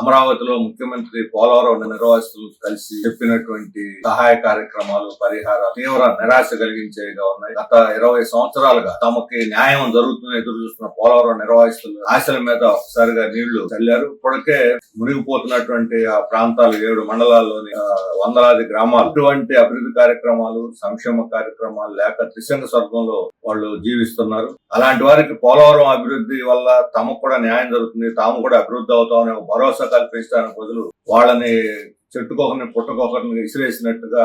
అమరావతిలో ముఖ్యమంత్రి పోలవరం నిర్వాసితులు కలిసి చెప్పినటువంటి సహాయ కార్యక్రమాలు, పరిహారాలు తీవ్ర నిరాశ కలిగించేవిగా ఉన్నాయి. గత 20 సంవత్సరాలుగా తమకి న్యాయం జరుగుతుందని ఎదురు చూస్తున్న పోలవరం నిర్వాసితులు ఆశల మీద ఒకసారిగా నీళ్లు చల్లారు. ఇప్పటికే మునిగిపోతున్నటువంటి ఆ ప్రాంతాలు 7 మండలాల్లోని వందలాది గ్రామాలు ఇటువంటి అభివృద్ధి కార్యక్రమాలు, సంక్షేమ కార్యక్రమాలు లేక త్రిశంగ స్వర్గంలో వాళ్ళు జీవిస్తున్నారు. అలాంటి వారికి పోలవరం అభివృద్ధి వల్ల తమకు కూడా న్యాయం జరుగుతుంది, తాము కూడా అభివృద్ధి అవుతామని భరోసా కల్పించడానికి బదులు వాళ్ళని చెట్టుకొకరిని పుట్టకొకరిని విసిరేసినట్టుగా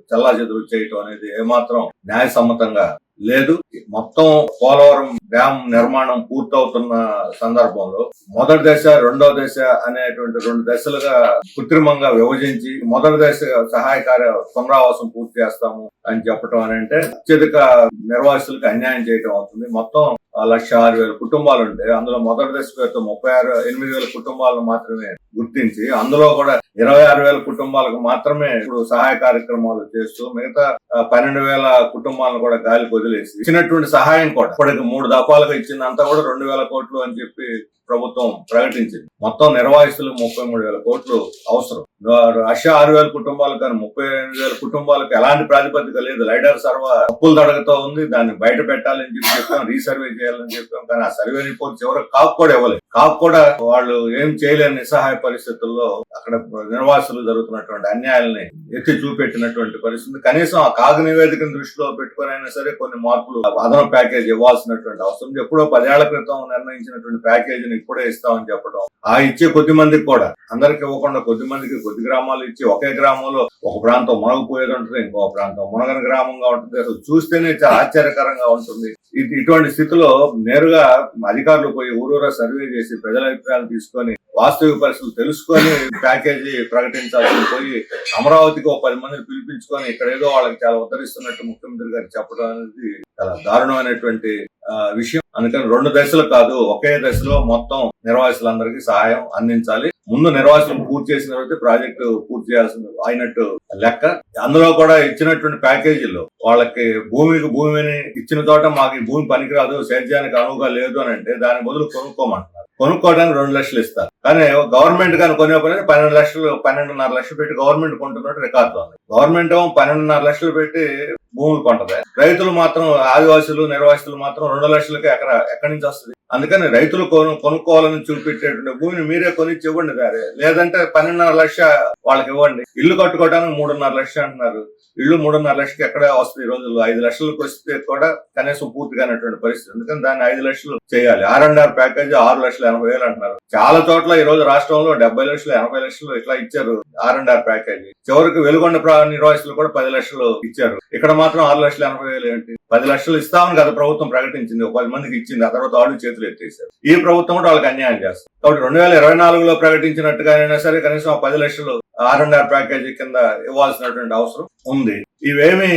చెల్లాచెదురు చేయటం అనేది ఏమాత్రం న్యాయసమ్మతంగా లేదు. మొత్తం పోలవరం డ్యాం నిర్మాణం పూర్తవుతున్న సందర్భంలో మొదటి దశ, రెండో దశ అనేటువంటి 2 దశలుగా కృత్రిమంగా విభజించి మొదటి దశ సహాయ కార్య పునరావాసం పూర్తి చేస్తాము అని చెప్పడం అని అంటే అత్యధిక నిర్వాసితులకు అన్యాయం చేయడం అవుతుంది. మొత్తం 1,06,000 కుటుంబాలు ఉంటే అందులో మొదటి దశ పేరుతో 38,000 కుటుంబాలను మాత్రమే గుర్తించి అందులో కూడా 26,000 కుటుంబాలకు మాత్రమే ఇప్పుడు సహాయ కార్యక్రమాలు చేస్తూ మిగతా 12,000 కుటుంబాలను కూడా గాలికి వదిలేసి ఇచ్చినటువంటి సహాయం కూడా ఇప్పటికి 3 దఫాలుగా ఇచ్చిందంతా కూడా 2,000 కోట్లు అని చెప్పి ప్రభుత్వం ప్రకటించింది. మొత్తం నిర్వాసితులకు 33,000 కోట్లు అవసరం. 6,000 కుటుంబాలు కానీ 38,000 కుటుంబాలకు ఎలాంటి ప్రాతిపదిక లేదు. లైడర్ సర్వా తప్పులు తడగతో ఉంది. దాన్ని బయట పెట్టాలని చెప్పాం, రీసర్వే చేయాలని చెప్పాం. కానీ ఆ సర్వే రిపోర్ట్ చివరికి కాపు కూడా ఇవ్వలేదు. కాపు కూడా వాళ్ళు ఏం చేయలేని నిస్సహాయ పరిస్థితుల్లో అక్కడ నిర్వాసులు జరుగుతున్నటువంటి అన్యాయాలని ఎత్తి చూపెట్టినటువంటి పరిస్థితి. కనీసం ఆ కాగు నివేదికను దృష్టిలో పెట్టుకుని అయినా సరే కొన్ని మార్పులు అదనపు ప్యాకేజ్ ఇవ్వాల్సినటువంటి అవసరం. ఎప్పుడో 10 ఏళ్ల క్రితం నిర్ణయించినటువంటి ప్యాకేజీని ఇప్పుడే ఇస్తామని చెప్పడం, ఆ ఇచ్చే కొద్ది మందికి కూడా అందరికి ఇవ్వకుండా కొద్ది మందికి కొద్ది గ్రామాలు ఇచ్చి ఒకే గ్రామంలో ఒక ప్రాంతం మునగపోయేది ఉంటుంది, ఇంకో ప్రాంతం మునగని గ్రామంగా ఉంటుంది. అసలు చూస్తేనే చాలా ఆశ్చర్యకరంగా ఉంటుంది. ఇటువంటి స్థితిలో నేరుగా అధికారులు పోయి ఊరూరా సర్వే చేసి ప్రజల అభిప్రాయాలు తీసుకొని వాస్తవిక పరిస్థితులు తెలుసుకొని ప్యాకేజీ ప్రకటించాల్సి పోయి అమరావతికి 10 మందిని పిలిపించుకొని ఇక్కడ ఏదో వాళ్ళకి చాలా ఉద్ధరిస్తున్నట్టు ముఖ్యమంత్రి గారు చెప్పడం అనేది చాలా దారుణమైనటువంటి విషయం. అందుకని 2 దశలు కాదు, ఒకే దశలో మొత్తం నిర్వాసితులందరికీ సహాయం అందించాలి. ముందు నిర్వాసితులు పూర్తి చేసిన తర్వాత ప్రాజెక్టు పూర్తి చేయాల్సింది అయినట్టు లెక్క. అందులో కూడా ఇచ్చినటువంటి ప్యాకేజీల్లో వాళ్ళకి భూమిని ఇచ్చిన చోట మాకు ఈ భూమి పనికిరాదు, సేద్యానికి అనువుగా లేదు అని అంటే దాని బదులు కొనుక్కోమంటున్నారు. కొనుక్కోవడానికి 2 లక్షలు ఇస్తారు. కానీ గవర్నమెంట్ కానీ కొనేపని 12,5 లక్షలు పెట్టి గవర్నమెంట్ కొంటున్నట్టు రికార్డు ఉంది. గవర్నమెంట్ 12,5 లక్షలు పెట్టి భూమి కొంటది. రైతులు మాత్రం, ఆదివాసులు నిర్వాసితులు మాత్రం 2 లక్షలకి ఎక్కడి నుంచి వస్తుంది? అందుకని రైతులు కొనుక్కోవాలని చూపెట్టేటువంటి భూమిని మీరే కొనిచ్చి ఇవ్వండి. లేదంటే 12,5 లక్షలు వాళ్ళకి ఇవ్వండి. ఇల్లు కట్టుకోవడానికి 3,5 లక్షలు అంటున్నారు. ఇల్లు 3,5 లక్షలకి ఎక్కడ వస్తుంది? ఈ రోజుల్లో 5 లక్షలకు వస్తే కూడా కనీసం పూర్తిగానటువంటి పరిస్థితి. అందుకని దాన్ని 5 లక్షలు చేయాలి. R&R ప్యాకేజ్ 6,80,000 అంటున్నారు. చాలా చోట్ల ఈ రోజు రాష్ట్రంలో 70 లక్షలు 80 లక్షలు ఇట్లా ఇచ్చారు R&R ప్యాకేజీ. చివరికి వెలుగొండ నిర్వాసితులు కూడా 10 లక్షలు ఇచ్చారు. ఇక్కడ మాత్రం 6,80,000 ఏంటి? 10 లక్షలు ఇస్తామని కదా ప్రభుత్వం ప్రకటించింది, 10 మందికి ఇచ్చింది. ఆ తర్వాత వాళ్ళు చేతులు ఎత్తేసారు. ఈ ప్రభుత్వం కూడా వాళ్ళకి అన్యాయం చేస్తారు. కాబట్టి 2024లో ప్రకటించినట్టుగానైనా సరే కనీసం 10 లక్షలు R&R ప్యాకేజీ కింద ఇవ్వాల్సినటువంటి అవసరం ఉంది. ఇవేమీ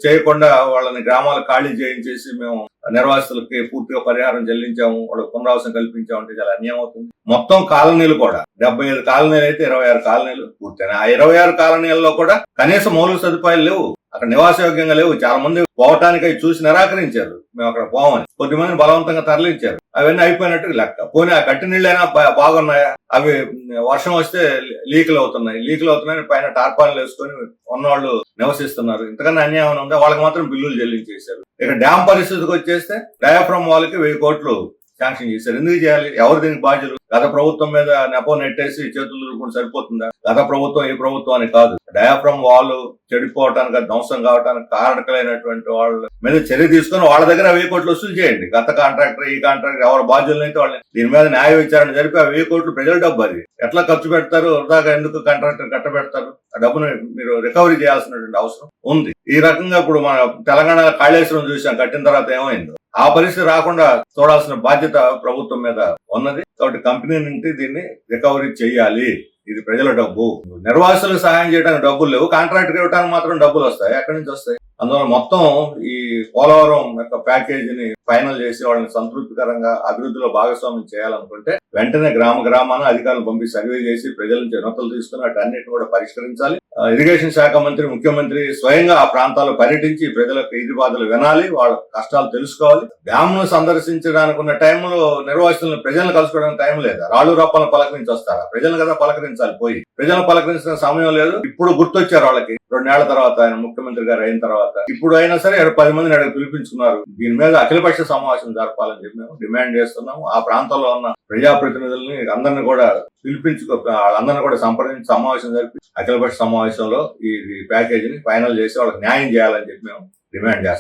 చేయకుండా వాళ్ళని గ్రామాలు ఖాళీ చేయించేసి మేము నిర్వాసితులకి పూర్తిగా పరిహారం చెల్లించాము, వాళ్ళకి పునరావాసం కల్పించామంటే చాలా అన్యాయం అవుతుంది. మొత్తం కాలనీలు కూడా 75 కాలనీలు అయితే 26 కాలనీలు పూర్తయినా. ఆ 26 కాలనీల్లో కూడా కనీసం మౌలిక సదుపాయాలు లేవు, అక్కడ నివాసయోగ్యంగా లేవు. చాలా మంది పోవటానికి అవి చూసి నిరాకరించారు, మేము అక్కడ పోమని. కొద్దిమందిని బలవంతంగా తరలించారు. అవన్నీ అయిపోయినట్టు లెక్క. పోనీ ఆ కట్టి నీళ్ళైనా బాగున్నాయా? అవి వర్షం వస్తే లీకులు అవుతున్నాయి. పైన టార్పాలు వేసుకొని ఉన్నవాళ్ళు నివసిస్తున్నారు. ఇంతకన్నా అన్యాయం ఉందా? వాళ్ళకి మాత్రం బిల్లులు చెల్లించేశారు. ఇక డ్యాం పరిస్థితికి వచ్చేస్తే డయాఫ్రమ్ వాళ్ళకి 1000 కోట్లు శాంక్షన్ చేశారు. ఎందుకు చేయాలి? ఎవరు దీనికి బాధ్యులు? గత ప్రభుత్వం మీద నెపో నెట్టేసి చేతులు దులుపుకుంటూ సరిపోతుందా? గత ప్రభుత్వం ఈ ప్రభుత్వం అని కాదు. డయాఫ్రమ్ వాళ్ళు చెడిపోవటానికి, ధ్వంసం కావడానికి కారణకులైనటువంటి వాళ్ళ మీద చర్య తీసుకుని వాళ్ళ దగ్గర 1000 కోట్లు వసూలు చేయండి. గత కాంట్రాక్టర్, ఈ కాంట్రాక్టర్ ఎవరు బాధ్యులైతే వాళ్ళని దీని మీద న్యాయ విచారణ జరిపి ఆ 1000 కోట్లు ప్రజల డబ్బు. అది ఎట్లా ఖర్చు పెడతారు? వృధాగా ఎందుకు కాంట్రాక్టర్ కట్టబెడతారు? ఆ డబ్బును మీరు రికవరీ చేయాల్సినటువంటి అవసరం ఉంది. ఈ రకంగా ఇప్పుడు మన తెలంగాణ కాళేశ్వరం చూసాం, కట్టిన తర్వాత ఏమైందో ఆ పరిస్థితి రాకుండా చూడాల్సిన బాధ్యత ప్రభుత్వం మీద ఉన్నది. కాబట్టి కంపెనీ నుండి దీన్ని రికవరీ చేయాలి. ఇది ప్రజల డబ్బు. నిర్వాసితులకు సహాయం చేయడానికి డబ్బులు లేవు, కాంట్రాక్టర్ ఇవ్వడానికి మాత్రం డబ్బులు వస్తాయి. ఎక్కడి నుంచి వస్తాయి? అందువల్ల మొత్తం ఈ పోలవరం యొక్క ప్యాకేజీని ఫైనల్ చేసి వాళ్ళని సంతృప్తికరంగా అభివృద్ధిలో భాగస్వామ్యం చేయాలనుకుంటే వెంటనే గ్రామాన అధికారులు పంపి సర్వే చేసి ప్రజల నుంచి వినతులు తీసుకుని వాటన్నిటిని కూడా పరిష్కరించాలి. ఇరిగేషన్ శాఖ మంత్రి, ముఖ్యమంత్రి స్వయంగా ఆ ప్రాంతాల్లో పర్యటించి ప్రజలకు ఇది బాధలు వినాలి, వాళ్ళ కష్టాలు తెలుసుకోవాలి. డ్యామ్ ను సందర్శించడానికి ఉన్న టైంలో నిర్వాసితులను ప్రజలను కలుసుకోవడానికి టైం లేదా? రాళ్ళు రప్పలను పలకరించి వస్తారా? ప్రజలను కదా పలకరించాలి. పోయి ప్రజలను పలకరించిన సమయం లేదు. ఇప్పుడు గుర్తొచ్చారు వాళ్ళకి 2 ఏళ్ల తర్వాత, ఆయన ముఖ్యమంత్రి గారు అయిన తర్వాత. ఇప్పుడు అయినా సరే 10 మందిని అడిగి పిలిపించుకున్నారు. దీని మీద అఖిలపక్ష సమావేశం జరపాలని చెప్పి మేము డిమాండ్ చేస్తున్నాము. ఆ ప్రాంతంలో ఉన్న ప్రజాప్రతినిధుల్ని అందరినీ కూడా వాళ్ళందరినీ కూడా సంప్రదించి సమావేశం జరిపి అఖిలపక్ష సమావేశంలో ఈ ప్యాకేజీని ఫైనల్ చేసి వాళ్ళకి న్యాయం చేయాలని చెప్పి మేము డిమాండ్ చేస్తాం.